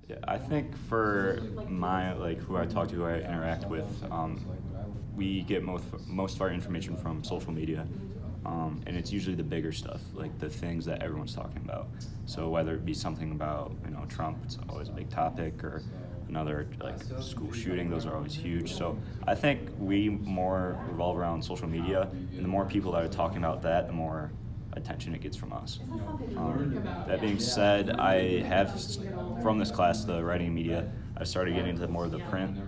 Yeah, I think for my who I talk to, who I interact with, we get most of our information from social media, and it's usually the bigger stuff, like the things that everyone's talking about. So whether it be something about Trump, it's always a big topic, or another like school shooting, those are always huge. So I think we more revolve around social media, and the more people that are talking about that, the more attention it gets from us. That being said, I have from this class, the writing and media, I started getting into more of the print.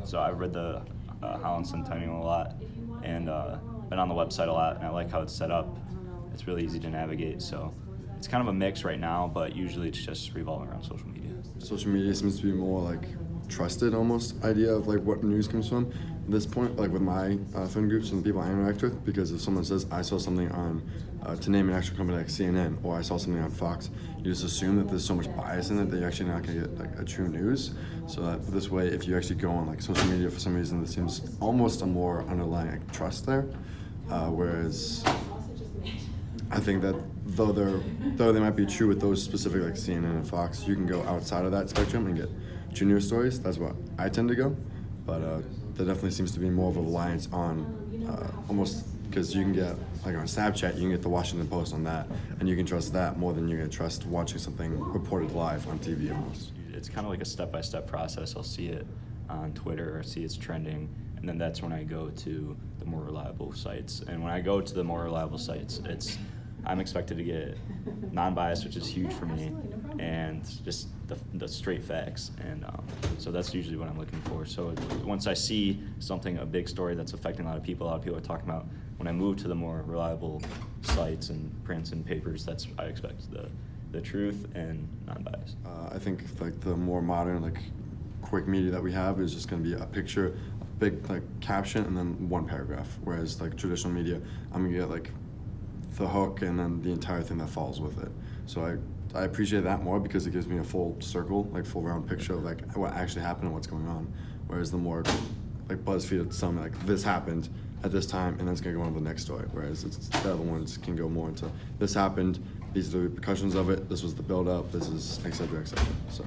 So I've read the Holland Centennial a lot, and been on the website a lot, and I like how it's set up. It's really easy to navigate, so it's kind of a mix right now, but usually it's just revolving around social media. Social media seems to be more like trusted almost idea of like what news comes from at this point, like with my friend groups and the people I interact with, because if someone says I saw something on to name an actual company like CNN, or I saw something on Fox, you just assume that there's so much bias in it that you're actually not going to get like a true news. So that this way, if you actually go on like social media, for some reason there seems almost a more underlying like, trust there, whereas I think that though they might be true with those specific like CNN and Fox, you can go outside of that spectrum and get junior stories. That's what I tend to go, but there definitely seems to be more of a reliance on almost, because you can get like on Snapchat, you can get the Washington Post on that, and you can trust that more than you're gonna trust watching something reported live on TV almost. It's kind of like a step-by-step process. I'll see it on Twitter or see it's trending, and then that's when I go to the more reliable sites. And when I go to the more reliable sites, I'm expected to get non-biased, which is huge for me, and just the straight facts. And so that's usually what I'm looking for. So once I see something, a big story that's affecting a lot of people are talking about, when I move to the more reliable sites and prints and papers, I expect the truth and non-biased. I think like the more modern, like quick media that we have is just going to be a picture, a big like caption, and then one paragraph. Whereas like traditional media, I'm going to get like the hook and then the entire thing that follows with it. So I appreciate that more because it gives me a full circle, like full round picture of like what actually happened and what's going on. Whereas the more like BuzzFeed, it's something like this happened at this time and then it's gonna go on to the next story. Whereas the other ones can go more into this happened, these are the repercussions of it, this was the build up, this is et cetera, et cetera. So.